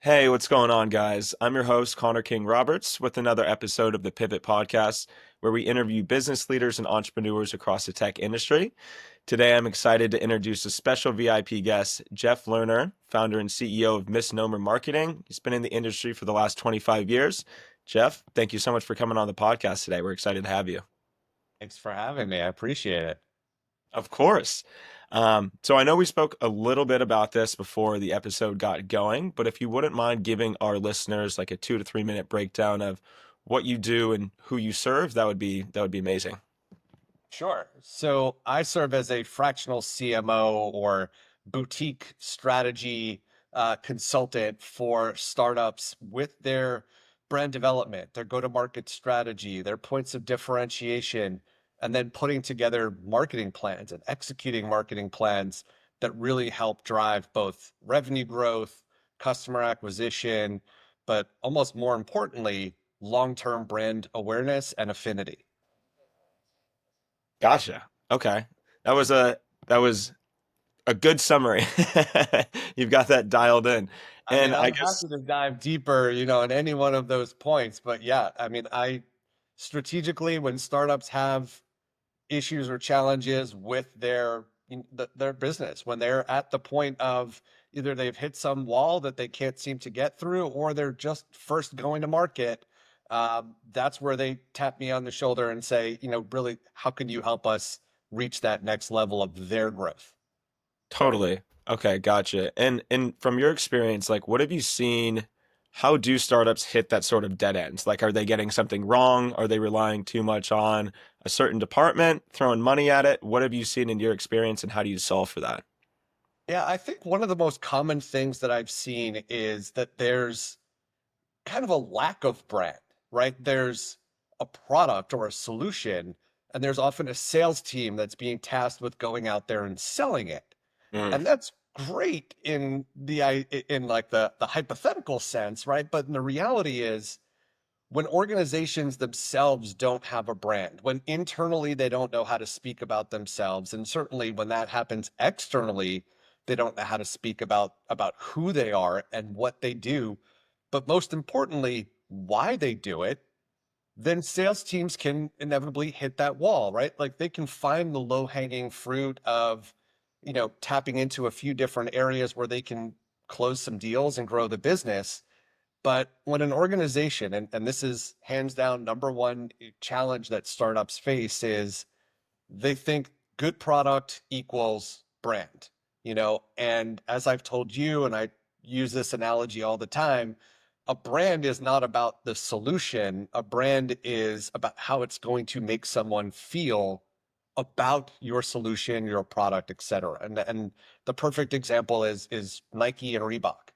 Hey, what's going on, guys? I'm your host, Connor King Roberts, with another episode of the Pivot Podcast, where we interview business leaders and entrepreneurs across the tech industry. Today, I'm excited to introduce a special VIP guest, Jeff Lerner, founder and CEO of Misnomer Marketing. He's been in the industry for the last 25 years. Jeff, thank you so much for coming on the podcast today. We're excited to have you. Thanks for having me. I appreciate it. Of course. So I know we spoke a little bit about this before the episode got going, but if you wouldn't mind giving our listeners like a 2 to 3 minute breakdown of what you do and who you serve, that would be amazing. Sure. So I serve as a fractional CMO or boutique strategy consultant for startups with their brand development, their go-to-market strategy, their points of differentiation, and then putting together marketing plans and executing marketing plans that really help drive both revenue growth, customer acquisition, but almost more importantly, long-term brand awareness and affinity. Gotcha. Okay. That was a that was a good summary. You've got that dialed in. I And mean, I I'm guess happy to dive deeper, in any one of those points. But yeah, I mean, I strategically, when startups have issues or challenges with their business, when they're at the point of either they've hit some wall that they can't seem to get through, or they're just first going to market, that's where they tap me on the shoulder and say, really, how can you help us reach that next level of their growth? totally. Okay, gotcha. And from your experience, like what have you seen? How do startups hit that sort of dead ends? Like are they getting something wrong? Are they relying too much on a certain department, throwing money at it? What have you seen in your experience and how do you solve for that? Yeah, I think one of the most common things that I've seen is that there's kind of a lack of brand, right? There's a product or a solution, and there's often a sales team that's being tasked with going out there and selling it. Mm, And that's great in like the hypothetical sense, right? But the reality is when organizations themselves don't have a brand, when internally they don't know how to speak about themselves, and certainly when that happens externally, they don't know how to speak about who they are and what they do, but most importantly, why they do it, then sales teams can inevitably hit that wall, right? Like they can find the low-hanging fruit of, tapping into a few different areas where they can close some deals and grow the business. But when an organization, and this is hands down number one challenge that startups face, is they think good product equals brand, and as I've told you, and I use this analogy all the time, a brand is not about the solution. A brand is about how it's going to make someone feel about your solution, your product, et cetera. And the perfect example is Nike and Reebok,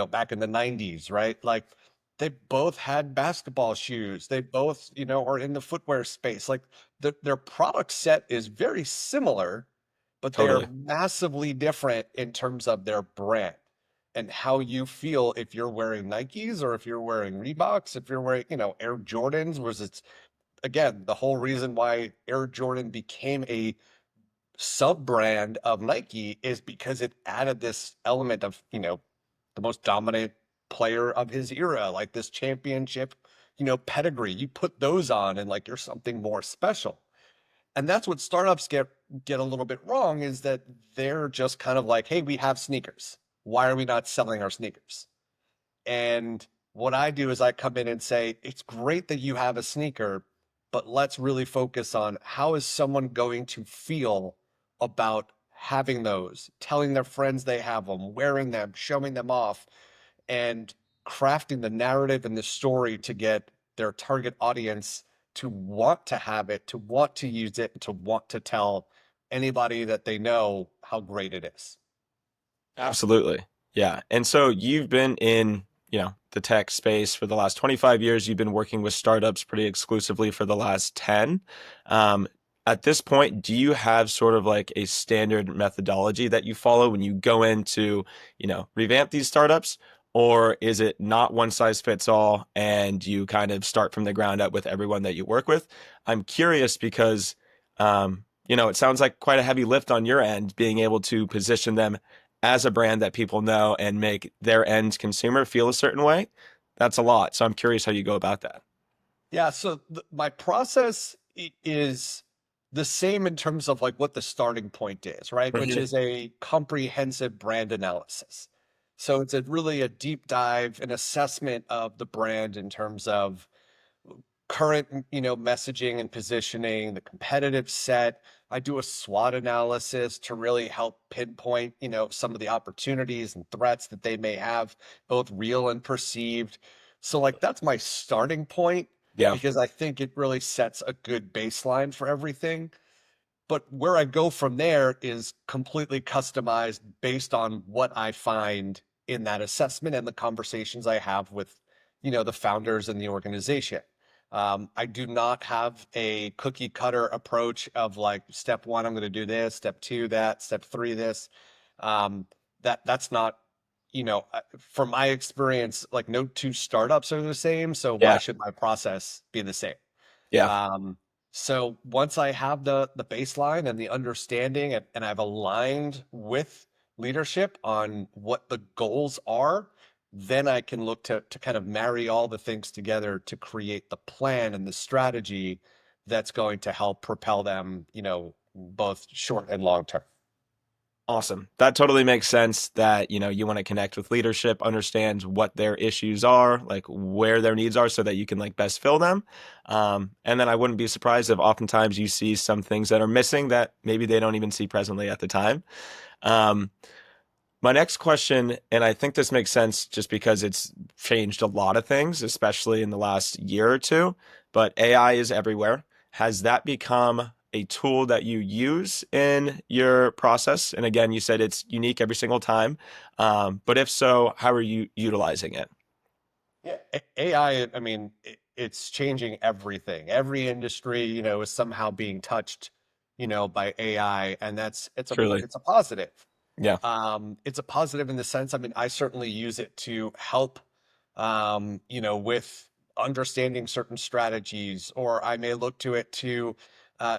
back in the 90s, right? Like they both had basketball shoes. They both, are in the footwear space. Like their product set is very similar, but they are totally. massively different in terms of their brand and how you feel if you're wearing Nikes or if you're wearing Reeboks, if you're wearing, Air Jordans, was it's again the whole reason why Air Jordan became a sub brand of Nike is because it added this element of, the most dominant player of his era, like this championship, pedigree. You put those on and like you're something more special. And that's what startups get a little bit wrong is that they're just kind of like, hey, we have sneakers. Why are we not selling our sneakers? And what I do is I come in and say, it's great that you have a sneaker, but let's really focus on how is someone going to feel about having those, telling their friends they have them, wearing them, showing them off, and crafting the narrative and the story to get their target audience to want to have it, to want to use it, to want to tell anybody that they know how great it is. Absolutely. Yeah. And so you've been in, the tech space for the last 25 years. You've been working with startups pretty exclusively for the last 10. Um, at this point, do you have sort of like a standard methodology that you follow when you go in to, revamp these startups? Or is it not one size fits all and you kind of start from the ground up with everyone that you work with? I'm curious because, it sounds like quite a heavy lift on your end being able to position them as a brand that people know and make their end consumer feel a certain way, that's a lot. So I'm curious how you go about that. Yeah, so my process is the same in terms of like what the starting point is, right? Which Mhm. is a comprehensive brand analysis. So it's really a deep dive, an assessment of the brand in terms of current, messaging and positioning, the competitive set. I do a SWOT analysis to really help pinpoint, some of the opportunities and threats that they may have, both real and perceived. So like that's my starting point Yeah, because I think it really sets a good baseline for everything. But where I go from there is completely customized based on what I find in that assessment and the conversations I have with, the founders and the organization. I do not have a cookie cutter approach of like step one, I'm going to do this, step two, that, step three, this. Um, that's not, from my experience, like no two startups are the same. So why yeah, should my process be the same? yeah. Um, so once I have the baseline and the understanding and I've aligned with leadership on what the goals are, then I can look to kind of marry all the things together to create the plan and the strategy that's going to help propel them, both short and long term. Awesome. That totally makes sense that, you want to connect with leadership, understand what their issues are, like where their needs are so that you can like best fill them. And then I wouldn't be surprised if oftentimes you see some things that are missing that maybe they don't even see presently at the time. Um, my next question, and I think this makes sense just because it's changed a lot of things, especially in the last year or two, but AI is everywhere. Has that become a tool that you use in your process? And again, you said it's unique every single time. But if so, how are you utilizing it? Yeah, AI, I mean, it's changing everything. Every industry, is somehow being touched, by AI, and Truly. it's a positive. Yeah. It's a positive in the sense, I mean, I certainly use it to help, with understanding certain strategies, or I may look to it to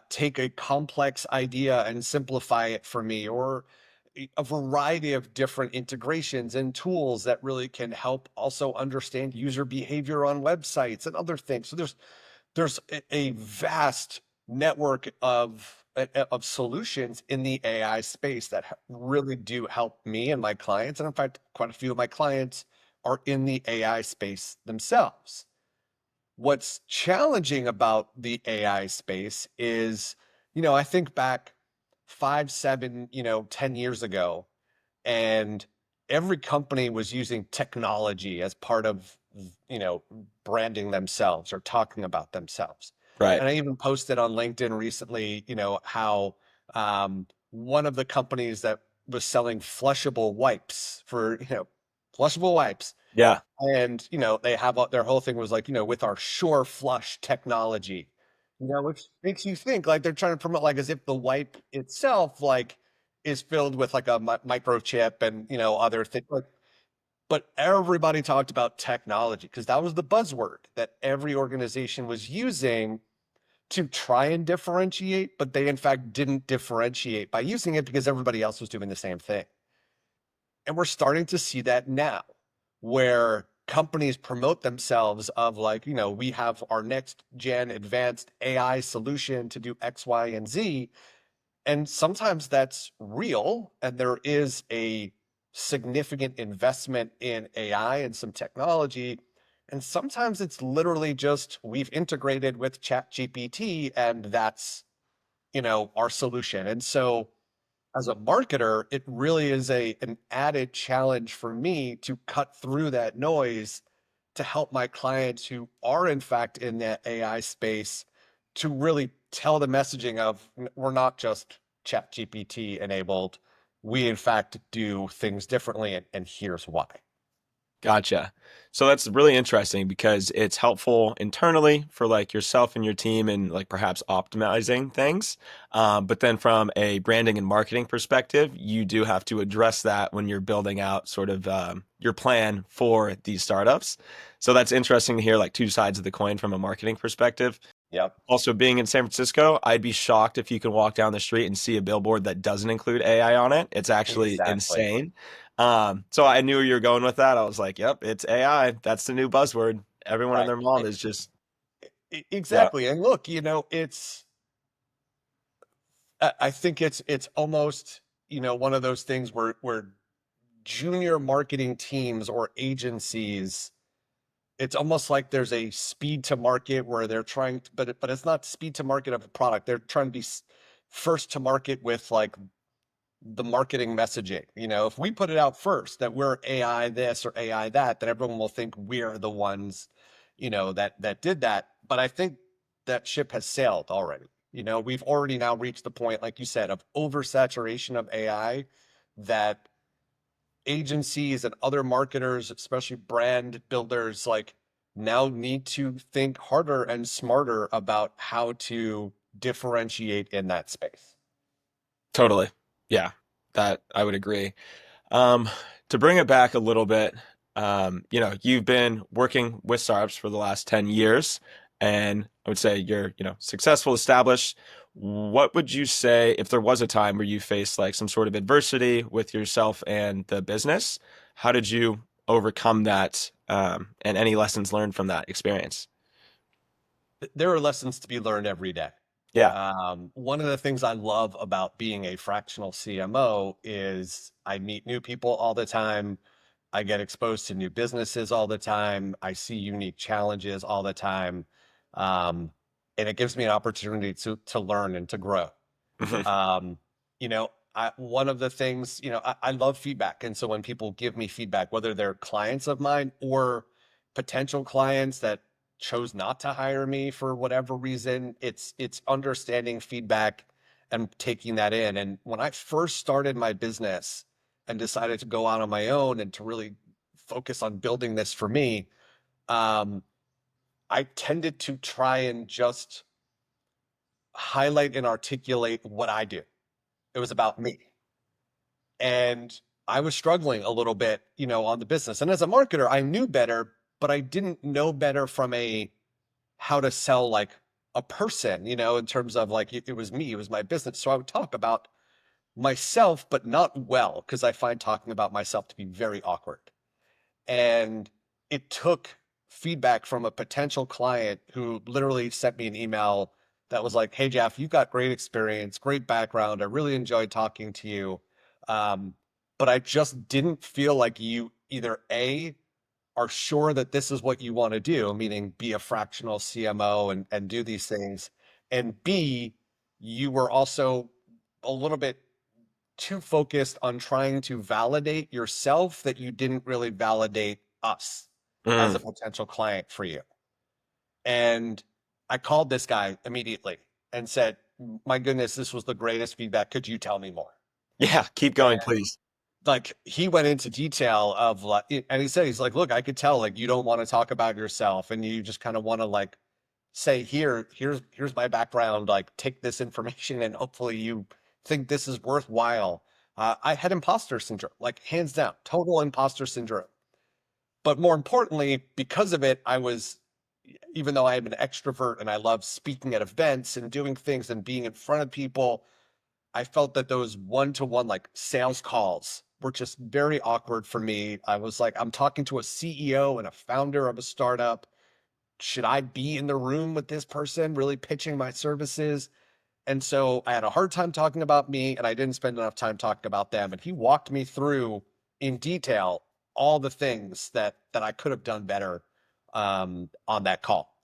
take a complex idea and simplify it for me, or a variety of different integrations and tools that really can help also understand user behavior on websites and other things. So there's a vast network of solutions in the AI space that really do help me and my clients. And in fact, quite a few of my clients are in the AI space themselves. What's challenging about the AI space is, I think back 5, 7, 10 years ago, and every company was using technology as part of you know branding themselves or talking about themselves. Right. And I even posted on LinkedIn recently, how one of the companies that was selling flushable wipes for, flushable wipes, Yeah. and they have their whole thing was like, with our Sure Flush technology, which makes you think like they're trying to promote like as if the wipe itself like is filled with like a microchip and other things. But everybody talked about technology because that was the buzzword that every organization was using to try and differentiate, but they in fact didn't differentiate by using it because everybody else was doing the same thing. And we're starting to see that now, where companies promote themselves of like, we have our next gen advanced AI solution to do X, Y, and Z. And sometimes that's real, and there is a significant investment in AI and some technology. And sometimes it's literally just we've integrated with ChatGPT, and that's, our solution. And so as a marketer, it really is an added challenge for me to cut through that noise to help my clients who are in fact in that AI space to really tell the messaging of we're not just chat GPT enabled. We in fact do things differently and here's why. Gotcha. So that's really interesting because it's helpful internally for like yourself and your team and like perhaps optimizing things. But then from a branding and marketing perspective, you do have to address that when you're building out sort of your plan for these startups. So that's interesting to hear like two sides of the coin from a marketing perspective. Yep. Also, being in San Francisco, I'd be shocked if you can walk down the street and see a billboard that doesn't include AI on it. It's actually Exactly. insane. So I knew you were going with that. I was like, yep, it's AI. That's the new buzzword. Everyone and Right. their mom is just, yeah, Exactly. And look, I think it's almost, one of those things where junior marketing teams or agencies, it's almost like there's a speed to market where they're trying to, but it's not speed to market of a product. They're trying to be first to market with like the marketing messaging. If we put it out first that we're AI this or AI that, then everyone will think we're the ones, that did that. But I think that ship has sailed already. We've already now reached the point, like you said, of oversaturation of AI that agencies and other marketers, especially brand builders, like now need to think harder and smarter about how to differentiate in that space. totally. Yeah, that I would agree. Um, to bring it back a little bit, you've been working with startups for the last 10 years, and I would say you're, successful, established. What would you say if there was a time where you faced like some sort of adversity with yourself and the business? How did you overcome that? And any lessons learned from that experience? There are lessons to be learned every day. Yeah. One of the things I love about being a fractional CMO is I meet new people all the time. I get exposed to new businesses all the time. I see unique challenges all the time. Um, and it gives me an opportunity to learn and to grow. Mhm. Um, one of the things, I love feedback. And so when people give me feedback, whether they're clients of mine or potential clients that chose not to hire me for whatever reason, it's understanding feedback and taking that in. And when I first started my business and decided to go out on my own and to really focus on building this for me, um, I tended to try and just highlight and articulate what I do. It was about me. And I was struggling a little bit, on the business. And as a marketer, I knew better, but I didn't know better from a how to sell like a person, in terms of like it was me, it was my business. So I would talk about myself, but not well, because I find talking about myself to be very awkward. And it took feedback from a potential client who literally sent me an email that was like, "Hey, Jeff, you've got great experience, great background. I really enjoyed talking to you. Um, but I just didn't feel like you either A, are sure that this is what you want to do, meaning be a fractional CMO and do these things. And B, you were also a little bit too focused on trying to validate yourself that you didn't really validate us as Mm. a potential client for you." And I called this guy immediately and said, "My goodness, this was the greatest feedback. Could you tell me more?" Yeah, keep And going, please. like he went into detail of like, and he said, he's like, "Look, I could tell like you don't want to talk about yourself and you just kind of want to like say, here's my background, like take this information and hopefully you think this is worthwhile." I had imposter syndrome, like hands down, total imposter syndrome. But more importantly, because of it, even though I am an extrovert and I love speaking at events and doing things and being in front of people, I felt that those one-to-one like sales calls were just very awkward for me. I was like, I'm talking to a CEO and a founder of a startup. Should I be in the room with this person really pitching my services? And so I had a hard time talking about me and I didn't spend enough time talking about them. And he walked me through in detail all the things that I could have done better on that call.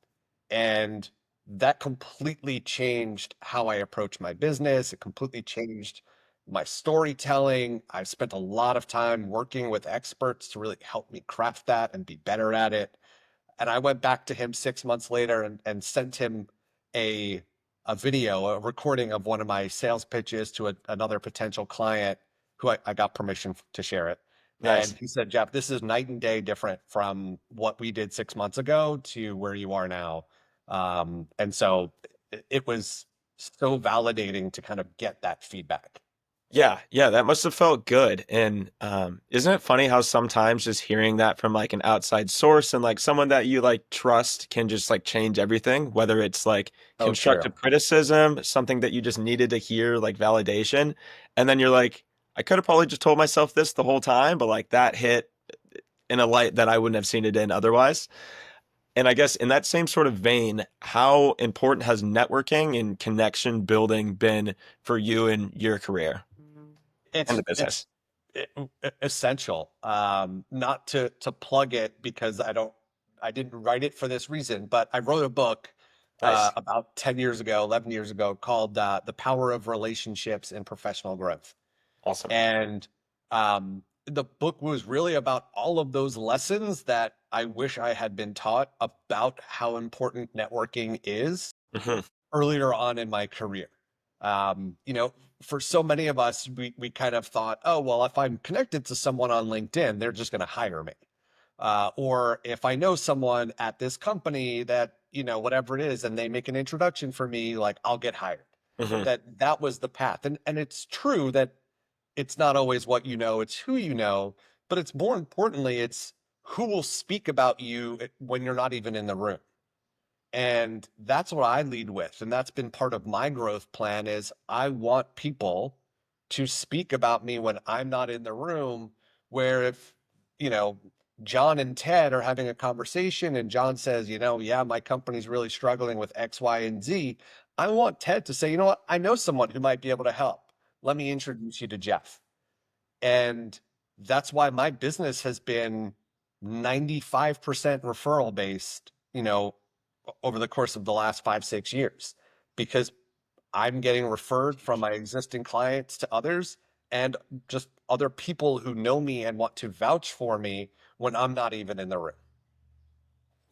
And that completely changed how I approach my business. It completely changed my storytelling. I've spent a lot of time working with experts to really help me craft that and be better at it. And I went back to him 6 months later and sent him a a video, a recording of one of my sales pitches to another potential client who I got permission to share it. And Nice. he said, "Jeff, this is night and day different from what we did 6 months ago to where you are now." And so it was so validating to kind of get that feedback. Yeah, yeah, that must have felt good. And isn't it funny how sometimes just hearing that from like an outside source and like someone that you like trust can just like change everything, whether it's like Oh, true. constructive criticism, something that you just needed to hear, like validation. And then you're like, I could have probably just told myself this the whole time, but like that hit in a light that I wouldn't have seen it in otherwise. And I guess in that same sort of vein, how important has networking and connection building been for you in your career and the It's business? essential. Not to plug it because I didn't write it for this reason, but I wrote a book Nice. about 10 years ago, 11 years ago called The Power of Relationships in Professional Growth. Awesome. And the book was really about all of those lessons that I wish I had been taught about how important networking is Hmm. earlier on in my career. You know, for so many of us, we kind of thought, oh, well, if I'm connected to someone on LinkedIn, they're just going to hire me. Or if I know someone at this company that, you know, whatever it is, and they make an introduction for me, like I'll get hired. Hmm. That was the path. And it's true that it's not always what you know, it's who you know, but it's more importantly, it's who will speak about you when you're not even in the room. And that's what I lead with. And that's been part of my growth plan is I want people to speak about me when I'm not in the room, where if, you know, John and Ted are having a conversation and John says, you know, yeah, my company's really struggling with X, Y, and Z. I want Ted to say, you know what? I know someone who might be able to help. Let me introduce you to Jeff. And that's why my business has been 95% referral based, you know, over the course of the last 5, 6 years, because I'm getting referred from my existing clients to others and just other people who know me and want to vouch for me when I'm not even in the room.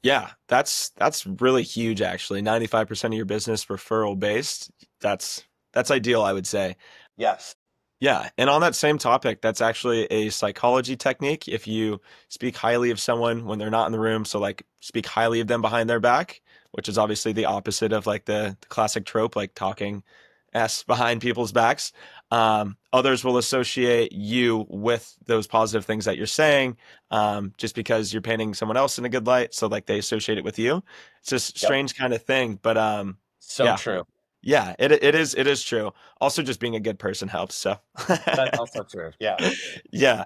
Yeah, that's really huge actually. 95% of your business referral based. That's that's ideal, I would say. Yes. Yeah, and on that same topic, that's actually a psychology technique. If you speak highly of someone when they're not in the room, so like speak highly of them behind their back, which is obviously the opposite of like the classic trope, like talking S behind people's backs. Others will associate you with those positive things that you're saying, just because you're painting someone else in a good light. So like they associate it with you. It's just a Yep. strange kind of thing, but So yeah, true. yeah, it is true. Also, just being a good person helps. So, That's also true. Yeah. yeah,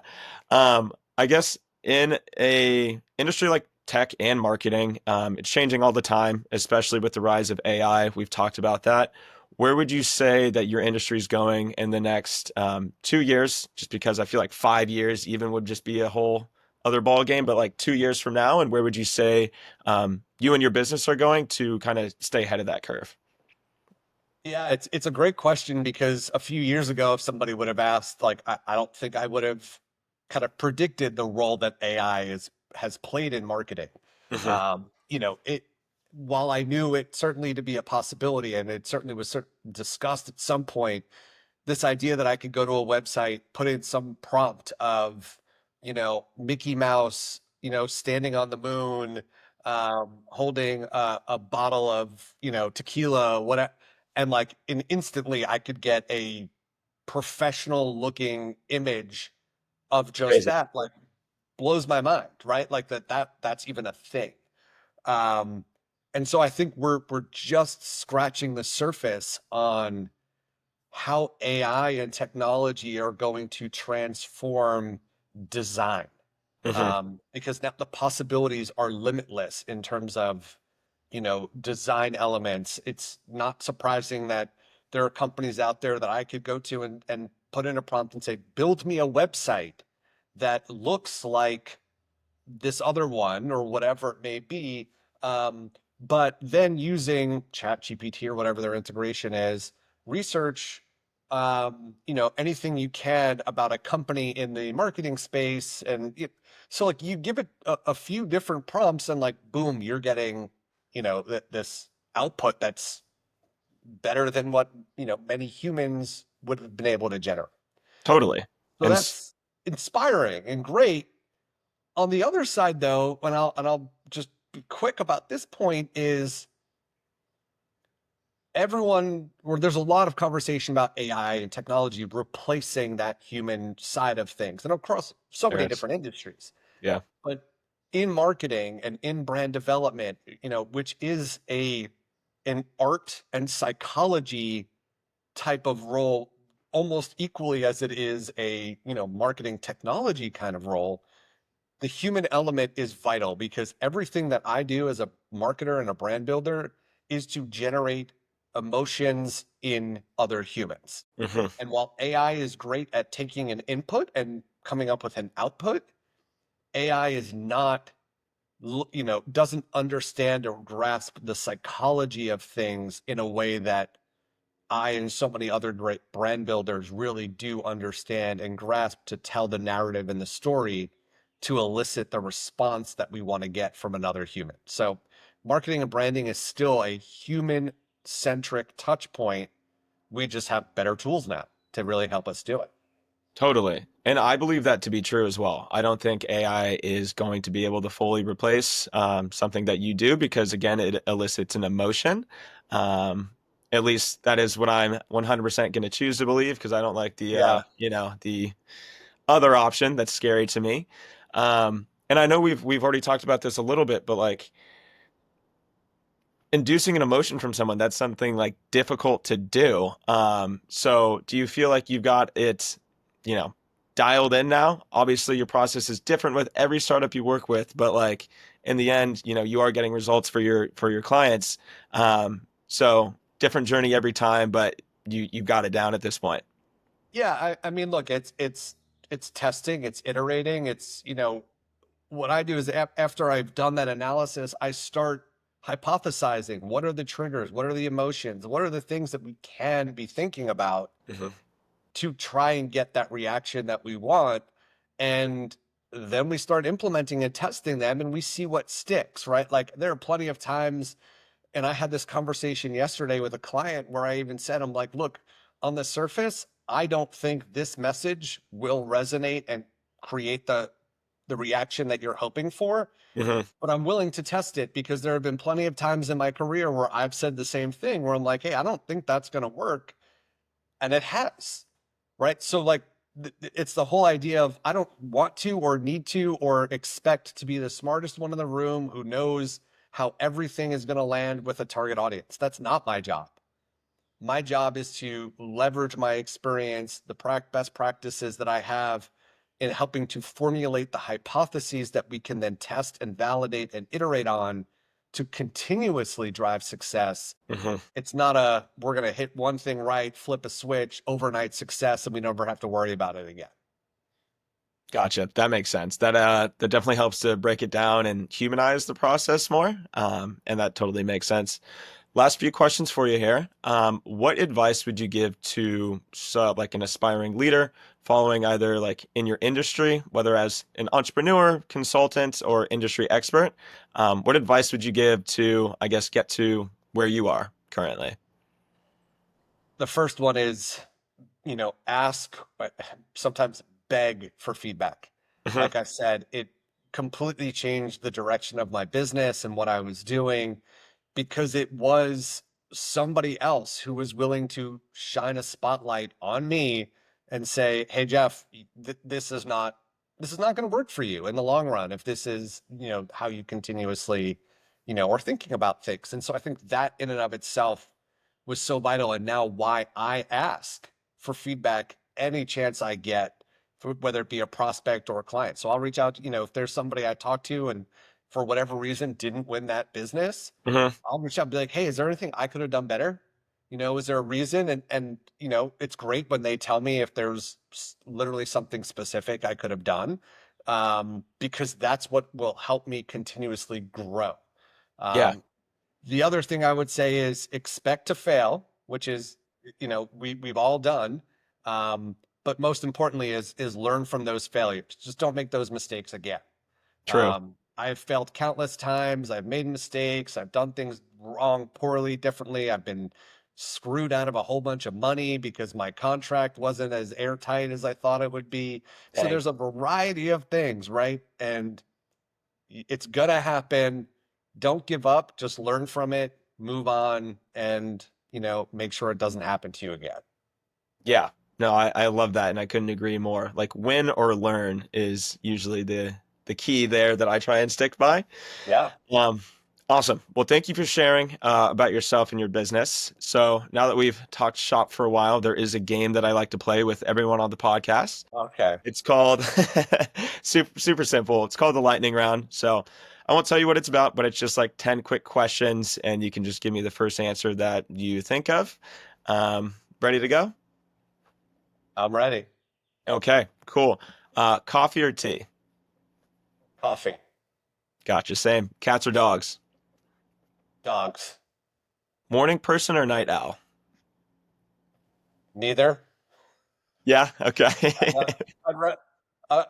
I guess in a industry like tech and marketing, it's changing all the time, especially with the rise of AI. We've talked about that. Where would you say that your industry is going in the next 2 years? Just because I feel like 5 years even would just be a whole other ball game, but like 2 years from now, and where would you say you and your business are going to kind of stay ahead of that curve? Yeah, it's a great question because a few years ago, if somebody would have asked, like, I don't think I would have kind of predicted the role that AI has played in marketing. Hmm. You know, it while I knew it certainly to be a possibility, and it certainly was discussed at some point, this idea that I could go to a website, put in some prompt of, you know, Mickey Mouse, you know, standing on the moon, holding a bottle of, you know, tequila, whatever, and like, instantly I could get a professional looking image of just Crazy. that, like, blows my mind, right? Like that's even a thing. Um, and so I think we're just scratching the surface on how AI and technology are going to transform design. Hmm. Because now the possibilities are limitless in terms of, you know, design elements. It's not surprising that there are companies out there that I could go to and put in a prompt and say, build me a website that looks like this other one or whatever it may be. But then using ChatGPT or whatever their integration is, research, you know, anything you can about a company in the marketing space. So like you give it a few different prompts and like, boom, you're getting, you know, this output that's better than what, you know, many humans would have been able to generate. Totally. So And that's inspiring and great. On the other side, though, and I'll just be quick about this point, is everyone, or there's a lot of conversation about AI and technology replacing that human side of things and across so There many is. different industries. Yeah. But in marketing and in brand development, which is an art and psychology type of role almost equally as it is a, marketing technology kind of role, the human element is vital because everything that I do as a marketer and a brand builder is to generate emotions in other humans. Hmm. And while AI is great at taking an input and coming up with an output, AI is not, doesn't understand or grasp the psychology of things in a way that I and so many other great brand builders really do understand and grasp to tell the narrative and the story to elicit the response that we want to get from another human. So, marketing and branding is still a human centric touch point. We just have better tools now to really help us do it. Totally. And I believe that to be true as well. I don't think AI is going to be able to fully replace something that you do because, again, it elicits an emotion. Um, at least that is what I'm 100% going to choose to believe because I don't like Yeah. the other option that's scary to me. And I know we've already talked about this a little bit, but like inducing an emotion from someone, that's something like difficult to do. So do you feel like you've got it, you know, dialed in now? Obviously, your process is different with every startup you work with, but like in the end, you are getting results for your clients. So different journey every time, but you got it down at this point. Yeah, I mean, look, it's testing, it's iterating, it's, what I do is after I've done that analysis, I start hypothesizing. What are the triggers? What are the emotions? What are the things that we can be thinking about Hmm. to try and get that reaction that we want? And then we start implementing and testing them and we see what sticks, right? Like there are plenty of times, and I had this conversation yesterday with a client where I even said, I'm like, look, on the surface, I don't think this message will resonate and create the reaction that you're hoping for, Hmm. but I'm willing to test it because there have been plenty of times in my career where I've said the same thing where I'm like, hey, I don't think that's going to work. And it has, right? So, like, it's the whole idea of I don't want to or need to or expect to be the smartest one in the room who knows how everything is going to land with a target audience. That's not my job. My job is to leverage my experience, the best practices that I have in helping to formulate the hypotheses that we can then test and validate and iterate on to continuously drive success. Hmm. It's not a we're going to hit one thing right, flip a switch, overnight success, and we never have to worry about it again. Gotcha. That makes sense. That definitely helps to break it down and humanize the process more. And that totally makes sense. Last few questions for you here. What advice would you give to like an aspiring leader following either like in your industry, whether as an entrepreneur, consultant, or industry expert? What advice would you give to, I guess, get to where you are currently? The first one is, ask, sometimes beg for feedback. Hmm. Like I said, it completely changed the direction of my business and what I was doing because it was somebody else who was willing to shine a spotlight on me and say, "Hey Jeff, this is not going to work for you in the long run if this is, how you continuously, are thinking about things." And so I think that in and of itself was so vital and now why I ask for feedback any chance I get, whether it be a prospect or a client. So I'll reach out, if there's somebody I talked to and for whatever reason didn't win that business, Hmm. I'll reach out and be like, hey, is there anything I could have done better? Is there a reason? And it's great when they tell me if there's literally something specific I could have done, because that's what will help me continuously grow. Yeah, Um, the other thing I would say is expect to fail, which is, we've all done. Um, but most importantly is learn from those failures. Just don't make those mistakes again. true. I've failed countless times. I've made mistakes. I've done things wrong, poorly, differently. I've been screwed out of a whole bunch of money because my contract wasn't as airtight as I thought it would be. So Dang. there's a variety of things, right? And it's gonna happen. Don't give up. Just learn from it, move on, and make sure it doesn't happen to you again. Yeah. No, I love that, and I couldn't agree more. Like win or learn is usually the key there that I try and stick by. Yeah. Um, awesome. Well, thank you for sharing about yourself and your business. So now that we've talked shop for a while, there is a game that I like to play with everyone on the podcast. Okay. It's called super simple. It's called the lightning round. So I won't tell you what it's about, but it's just like 10 quick questions, and you can just give me the first answer that you think of. Ready to go? I'm ready. Okay, cool. Coffee or tea? Coffee. Gotcha. Same. Cats or dogs? Dogs. Morning person or night owl? Neither. Yeah. Okay. I'd ra- I'd ra- uh,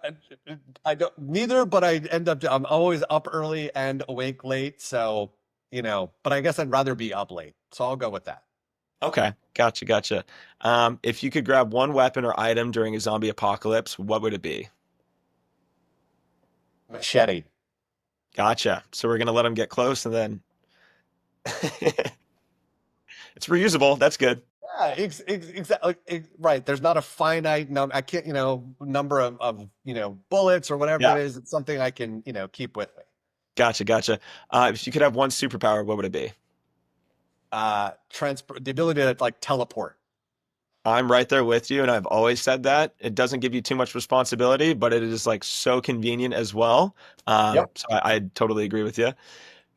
I don't neither, but I end up I'm always up early and awake late, so but I guess I'd rather be up late. So I'll go with that. Okay. Gotcha. Gotcha. If you could grab one weapon or item during a zombie apocalypse, what would it be? Machete. Gotcha. So we're gonna let them get close, and then it's reusable. That's good. Yeah, exactly. Right. There's not a finite number. I can't, number of bullets or whatever Yeah. it is. It's something I can, keep with me. Gotcha. Gotcha. If you could have one superpower, what would it be? The ability to like teleport. I'm right there with you, and I've always said that. It doesn't give you too much responsibility, but it is like so convenient as well. Yep. So I totally agree with you.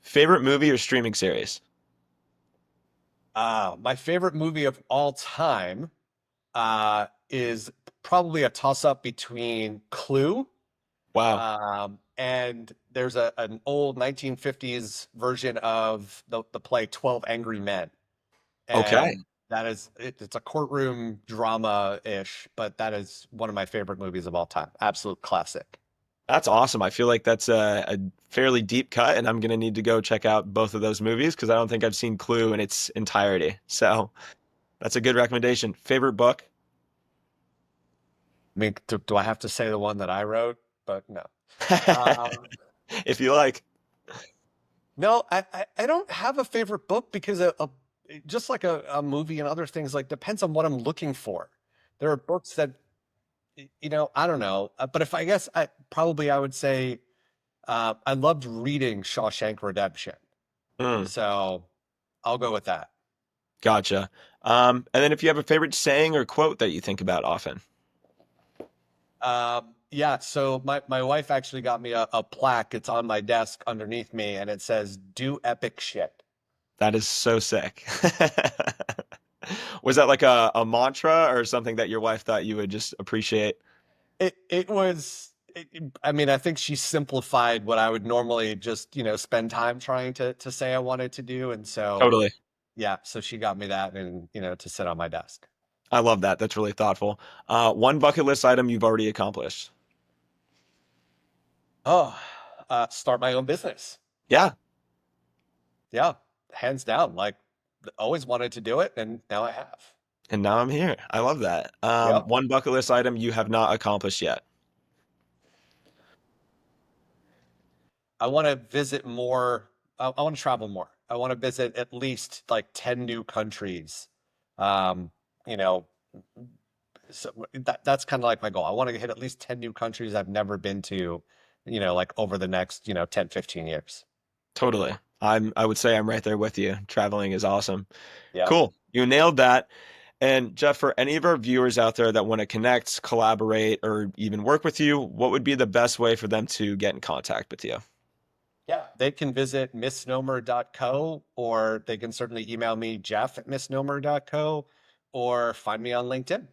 Favorite movie or streaming series? My favorite movie of all time is probably a toss-up between Clue, Wow. and there's an old 1950s version of the play 12 Angry Men. Okay. And it's a courtroom drama-ish, but that is one of my favorite movies of all time. Absolute classic. That's awesome. I feel like that's a fairly deep cut, and I'm gonna need to go check out both of those movies because I don't think I've seen Clue in its entirety. So that's a good recommendation. Favorite book? I mean, do I have to say the one that I wrote? But no. Um, If you like. no, I don't have a favorite book because just like a movie and other things, like depends on what I'm looking for. There are books that, I don't know. But if I guess I would say I loved reading Shawshank Redemption. Mm, So I'll go with that. gotcha. And then if you have a favorite saying or quote that you think about often, Yeah, so my wife actually got me a plaque. It's on my desk underneath me, and it says "Do epic shit." that is so sick. Was that like a mantra or something that your wife thought you would just appreciate? It was. I mean, I think she simplified what I would normally just spend time trying to say I wanted to do, and so Totally. yeah, so she got me that, and to sit on my desk. I love that. That's really thoughtful. One bucket list item you've already accomplished. Oh, start my own business. Yeah. Yeah, hands down. Like, always wanted to do it, and now I have. And now I'm here. I love that. Yep. One bucket list item you have not accomplished yet. I want to visit more. I want to travel more. I want to visit at least like 10 new countries. Um, you know, so that's kind of like my goal. I want to hit at least 10 new countries I've never been to, like over the next, 10, 15 years. Totally. I would say I'm right there with you. Traveling is awesome. Yeah. Cool. You nailed that. And Jeff, for any of our viewers out there that want to connect, collaborate, or even work with you, what would be the best way for them to get in contact with you? Yeah. They can visit misnomer.co, or they can certainly email me, Jeff@misnomer.co, or find me on LinkedIn.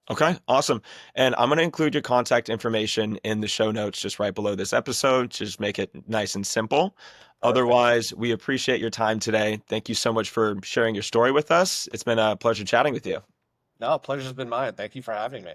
Okay, awesome. And I'm going to include your contact information in the show notes just right below this episode to just make it nice and simple. Perfect. Otherwise, we appreciate your time today. Thank you so much for sharing your story with us. It's been a pleasure chatting with you. No, pleasure's been mine. Thank you for having me.